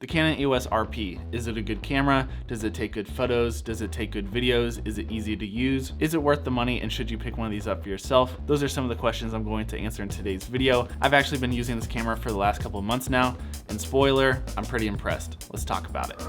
The Canon EOS RP, is it a good camera? Does it take good photos? Does it take good videos? Is it easy to use? Is it worth the money, and should you pick one of these up for yourself? Those are some of the questions I'm going to answer in today's video. I've actually been using this camera for the last couple of months now, and spoiler, I'm pretty impressed. Let's talk about it.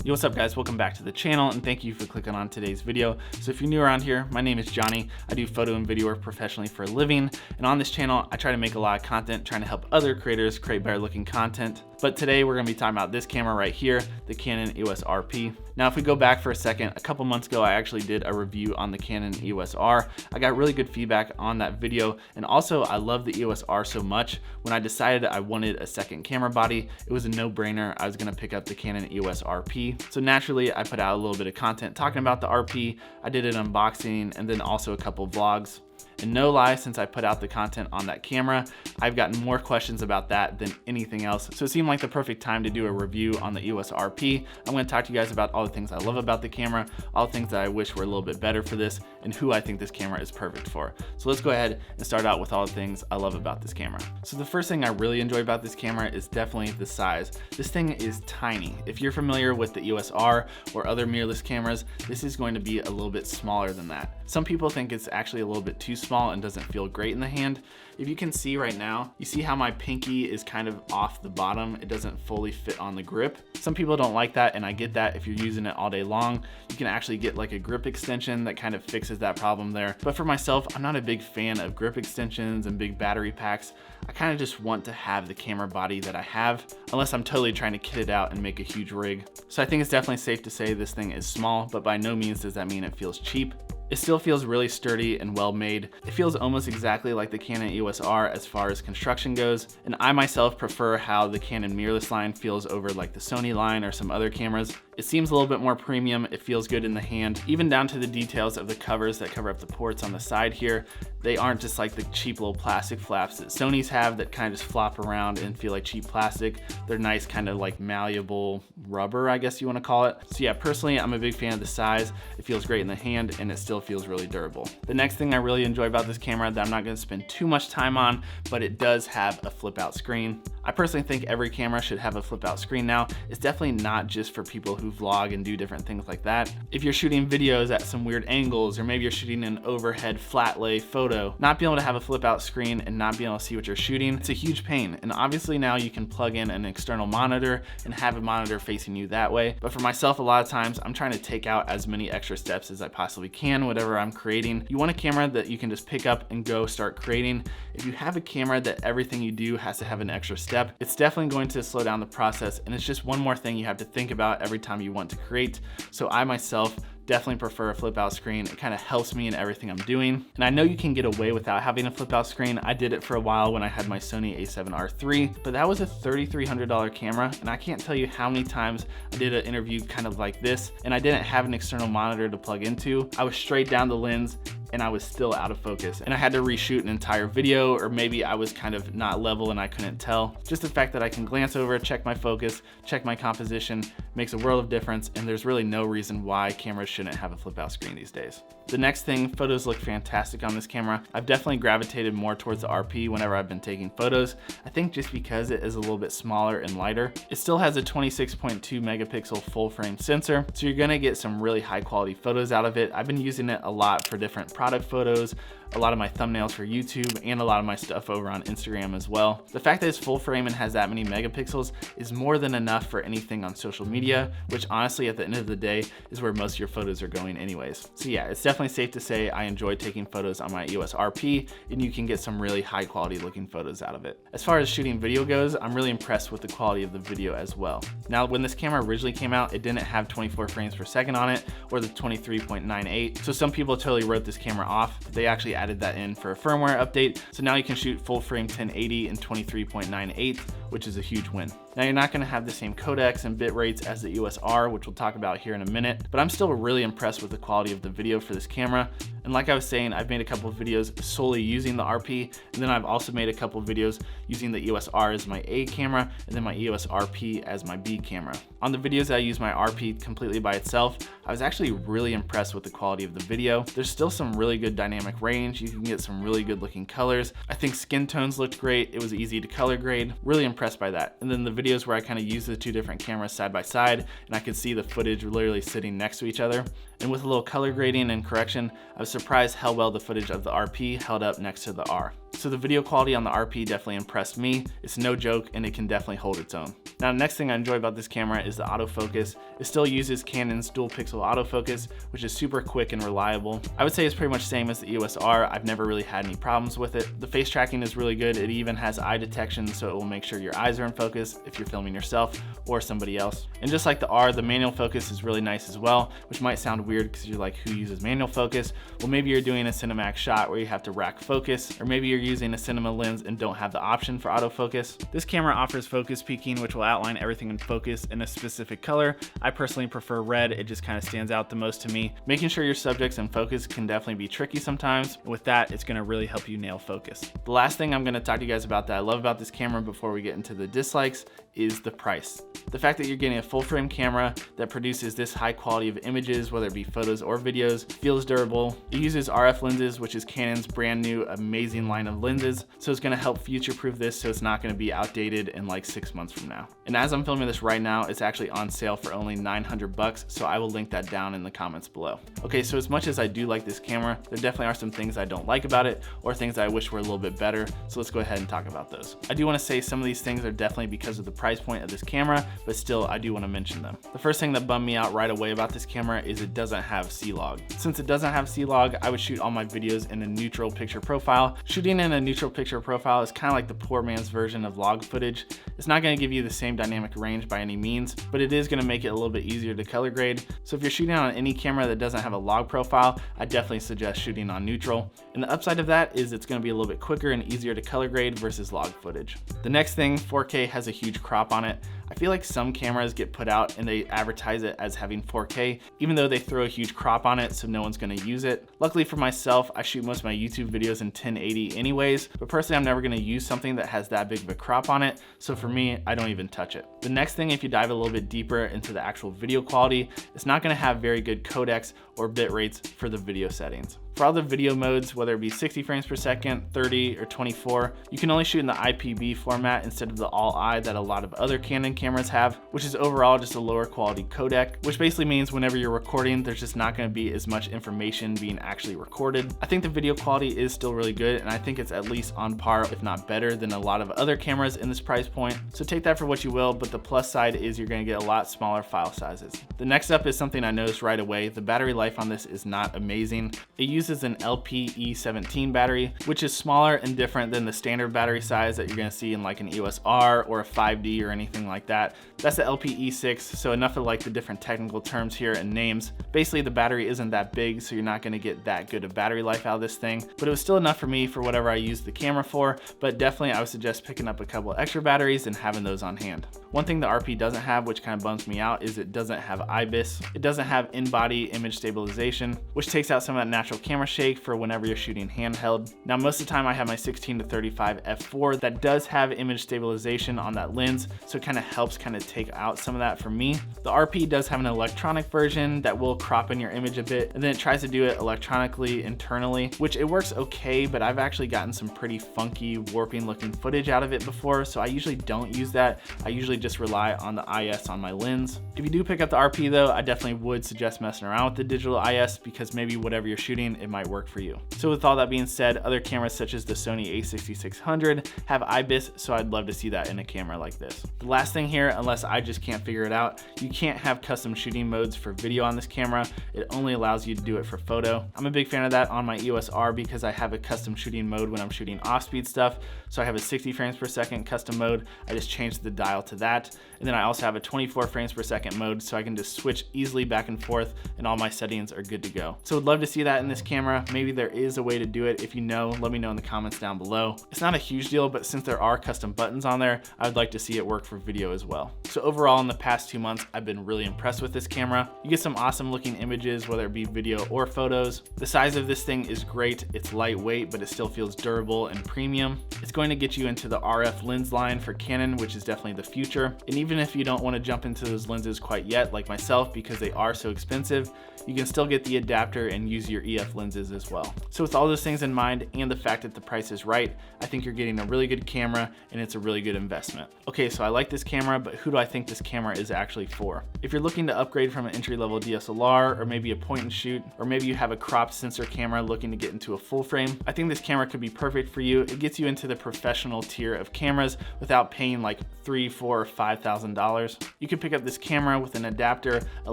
Yo, what's up guys, welcome back to the channel and thank you for clicking on today's video. So if you're new around here, my name is Johnny. I do photo and video work professionally for a living, and on this channel I try to make a lot of content trying to help other creators create better looking content. But today we're going to be talking about this camera right here, the Canon EOS RP. Now if we go back for a second, a couple months ago I actually did a review on the Canon EOS R. I got really good feedback on that video, and also I love the EOS R so much, when I decided I wanted a second camera body, it was a no-brainer. I was going to pick up the Canon EOS RP. So naturally I put out a little bit of content talking about the RP. I did an unboxing and then also a couple vlogs. And no lie, since I put out the content on that camera, I've gotten more questions about that than anything else. So it seemed like the perfect time to do a review on the EOS RP. I'm going to talk to you guys about all the things I love about the camera, all the things that I wish were a little bit better for this, and who I think this camera is perfect for. So let's go ahead and start out with all the things I love about this camera. So the first thing I really enjoy about this camera is definitely the size. This thing is tiny. If you're familiar with the EOS R or other mirrorless cameras, this is going to be a little bit smaller than that. Some people think it's actually a little bit too small and doesn't feel great in the hand. If you can see right now, you see how my pinky is kind of off the bottom. It doesn't fully fit on the grip. Some people don't like that, and I get that. If you're using it all day long, you can actually get like a grip extension that kind of fixes that problem there. But for myself, I'm not a big fan of grip extensions and big battery packs. I kind of just want to have the camera body that I have, unless I'm totally trying to kit it out and make a huge rig. So I think it's definitely safe to say this thing is small, but by no means does that mean it feels cheap. It still feels really sturdy and well made. It feels almost exactly like the Canon EOS R as far as construction goes, and I myself prefer how the Canon mirrorless line feels over like the Sony line or some other cameras. It seems a little bit more premium, it feels good in the hand, even down to the details of the covers that cover up the ports on the side here. They aren't just like the cheap little plastic flaps that Sony's have that kind of just flop around and feel like cheap plastic. They're nice kind of like malleable rubber, I guess you want to call it. So yeah, personally I'm a big fan of the size. It feels great in the hand and it still feels really durable. The next thing I really enjoy about this camera that I'm not going to spend too much time on, but it does have a flip out screen. I personally think every camera should have a flip out screen now. It's definitely not just for people who vlog and do different things like that. If you're shooting videos at some weird angles, or maybe you're shooting an overhead flat lay photo, not being able to have a flip out screen and not being able to see what you're shooting, it's a huge pain. And obviously now you can plug in an external monitor and have a monitor facing you that way. But for myself, a lot of times I'm trying to take out as many extra steps as I possibly can, whatever I'm creating. You want a camera that you can just pick up and go start creating. If you have a camera that everything you do has to have an extra step, it's definitely going to slow down the process, and it's just one more thing you have to think about every time you want to create. So I myself definitely prefer a flip out screen. It kind of helps me in everything I'm doing. And I know you can get away without having a flip out screen. I did it for a while when I had my Sony a7R III, but that was a $3,300 camera. And I can't tell you how many times I did an interview kind of like this, and I didn't have an external monitor to plug into. I was straight down the lens and I was still out of focus, and I had to reshoot an entire video, or maybe I was kind of not level and I couldn't tell. Just the fact that I can glance over, check my focus, check my composition makes a world of difference, and there's really no reason why cameras shouldn't have a flip out screen these days. The next thing, photos look fantastic on this camera. I've definitely gravitated more towards the RP whenever I've been taking photos. I think just because it is a little bit smaller and lighter. It still has a 26.2 megapixel full frame sensor, so you're gonna get some really high quality photos out of it. I've been using it a lot for different product photos, a lot of my thumbnails for YouTube, and a lot of my stuff over on Instagram as well. The fact that it's full frame and has that many megapixels is more than enough for anything on social media, which honestly at the end of the day is where most of your photos are going anyways. So yeah, it's definitely safe to say I enjoy taking photos on my EOS RP, and you can get some really high quality looking photos out of it. As far as shooting video goes, I'm really impressed with the quality of the video as well. Now, when this camera originally came out, it didn't have 24 frames per second on it, or the 23.98. So some people totally wrote this camera off. They actually added that in for a firmware update. So now you can shoot full frame 1080 and 23.98, which is a huge win. Now you're not gonna have the same codecs and bit rates as the EOS R, which we'll talk about here in a minute, but I'm still really impressed with the quality of the video for this camera. And like I was saying, I've made a couple of videos solely using the RP, and then I've also made a couple of videos using the EOS R as my A camera, and then my EOS RP as my B camera. On the videos I use my RP completely by itself, I was actually really impressed with the quality of the video. There's still some really good dynamic range. You can get some really good looking colors. I think skin tones looked great. It was easy to color grade. Really impressed by that. And then the videos where I kind of use the two different cameras side by side, and I could see the footage literally sitting next to each other. And with a little color grading and correction, I was surprised how well the footage of the RP held up next to the R. So the video quality on the RP definitely impressed me. It's no joke, and it can definitely hold its own. Now, the next thing I enjoy about this camera is the autofocus. It still uses Canon's dual pixel autofocus, which is super quick and reliable. I would say it's pretty much the same as the EOS R. I've never really had any problems with it. The face tracking is really good. It even has eye detection, so it will make sure your eyes are in focus if you're filming yourself or somebody else. And just like the R, the manual focus is really nice as well, which might sound weird because you're like, who uses manual focus? Well, maybe you're doing a cinematic shot where you have to rack focus, or maybe you're using a cinema lens and don't have the option for autofocus. This camera offers focus peaking, which will outline everything in focus in a specific color. I personally prefer red. It just kind of stands out the most to me. Making sure your subject's in focus can definitely be tricky sometimes. With that, it's gonna really help you nail focus. The last thing I'm gonna talk to you guys about that I love about this camera before we get into the dislikes is the price. The fact that you're getting a full frame camera that produces this high quality of images, whether it be photos or videos, feels durable. It uses RF lenses, which is Canon's brand new amazing line of lenses. So it's gonna help future-proof this so it's not gonna be outdated in like 6 months from now. And as I'm filming this right now, it's actually on sale for only 900 bucks, so I will link that down in the comments below. Okay, so as much as I do like this camera, there definitely are some things I don't like about it, or things that I wish were a little bit better, so let's go ahead and talk about those. I do wanna say some of these things are definitely because of the price point of this camera, but still, I do wanna mention them. The first thing that bummed me out right away about this camera is it doesn't have C-Log. Since it doesn't have C-Log, I would shoot all my videos in a neutral picture profile. Shooting in a neutral picture profile is kind of like the poor man's version of log footage. It's not gonna give you the same dynamic range by any means, but it is gonna make it a little bit easier to color grade. So if you're shooting on any camera that doesn't have a log profile, I definitely suggest shooting on neutral. And the upside of that is it's gonna be a little bit quicker and easier to color grade versus log footage. The next thing, 4K has a huge crop on it. I feel like some cameras get put out and they advertise it as having 4K, even though they throw a huge crop on it so no one's gonna use it. Luckily for myself, I shoot most of my YouTube videos in 1080 anyways, but personally I'm never gonna use something that has that big of a crop on it, so for me, I don't even touch it. The next thing, if you dive a little bit deeper into the actual video quality, it's not gonna have very good codecs or bit rates for the video settings. For all the video modes, whether it be 60 frames per second, 30, or 24, you can only shoot in the IPB format instead of the all-I that a lot of other Canon cameras have, which is overall just a lower quality codec, which basically means whenever you're recording, there's just not gonna be as much information being actually recorded. I think the video quality is still really good, and I think it's at least on par, if not better, than a lot of other cameras in this price point. So take that for what you will, but the plus side is you're gonna get a lot smaller file sizes. The next up is something I noticed right away. The battery life on this is not amazing. It uses an LPE17 battery, which is smaller and different than the standard battery size that you're gonna see in like an EOS R or a 5D or anything like that. That's the LPE6, so enough of like the different technical terms here and names. Basically, the battery isn't that big, so you're not gonna get that good of battery life out of this thing, but it was still enough for me for whatever I used the camera for, but definitely I would suggest picking up a couple extra batteries and having those on hand. One thing the RP doesn't have, which kind of bums me out, is it doesn't have IBIS. It doesn't have in-body image stabilization, which takes out some of that natural camera shake for whenever you're shooting handheld. Now, most of the time I have my 16-35 f4 that does have image stabilization on that lens, so it kind of helps kind of take out some of that for me. The RP does have an electronic version that will crop in your image a bit, and then it tries to do it electronically internally, which it works okay, but I've actually gotten some pretty funky warping looking footage out of it before, so I usually don't use that. I usually just rely on the IS on my lens. If you do pick up the RP though, I definitely would suggest messing around with the digital IS because maybe whatever you're shooting, it might work for you. So with all that being said, other cameras such as the Sony a6600 have IBIS, so I'd love to see that in a camera like this. The last thing thing here, unless I just can't figure it out, you can't have custom shooting modes for video on this camera. It only allows you to do it for photo. I'm a big fan of that on my EOS R because I have a custom shooting mode when I'm shooting off-speed stuff. So I have a 60 frames per second custom mode. I just changed the dial to that. And then I also have a 24 frames per second mode, so I can just switch easily back and forth and all my settings are good to go. So I'd love to see that in this camera. Maybe there is a way to do it. If you know, let me know in the comments down below. It's not a huge deal, but since there are custom buttons on there, I would like to see it work for video as well. So overall, in the past 2 months, I've been really impressed with this camera. You get some awesome looking images, whether it be video or photos. The size of this thing is great. It's lightweight, but it still feels durable and premium. It's going to get you into the RF lens line for Canon, which is definitely the future. And even if you don't want to jump into those lenses quite yet, like myself, because they are so expensive, you can still get the adapter and use your EF lenses as well. So with all those things in mind and the fact that the price is right, I think you're getting a really good camera and it's a really good investment. Okay, so I like this camera, but who do I think this camera is actually for? If you're looking to upgrade from an entry-level DSLR or maybe a point and shoot, or maybe you have a cropped sensor camera looking to get into a full frame, I think this camera could be perfect for you. It gets you into the professional tier of cameras without paying like $3,000, $4,000, or $5,000. You can pick up this camera with an adapter, a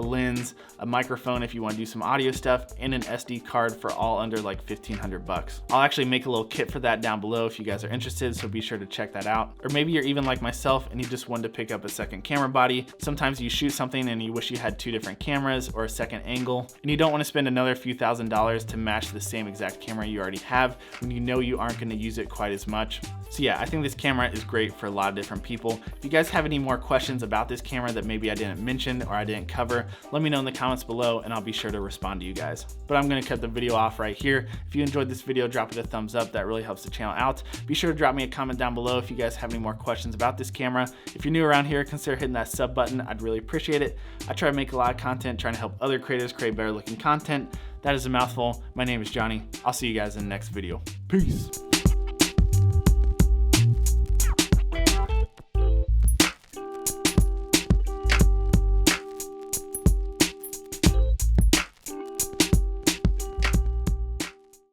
lens, a microphone if you want to do some audio stuff, and an SD card for all under like 1,500 bucks. I'll actually make a little kit for that down below if you guys are interested, so be sure to check that out. Or maybe you're even like myself and you just wanted to pick up a second camera body. Sometimes you shoot something and you wish you had 2 different cameras or a second angle, and you don't want to spend another few $1,000s to match the same exact camera you already have when you know you aren't going to use it quite as much. So yeah, I think this camera is great for a lot of different people. If you guys have any more questions about this camera that maybe I didn't mention or I didn't cover, let me know in the comments below and I'll be sure to respond to you guys. But I'm gonna cut the video off right here. If you enjoyed this video, drop it a thumbs up. That really helps the channel out. Be sure to drop me a comment down below if you guys have any more questions about this camera. If you're new around here, consider hitting that sub button. I'd really appreciate it. I try to make a lot of content trying to help other creators create better looking content. That is a mouthful. My name is Johnny. I'll see you guys in the next video. Peace.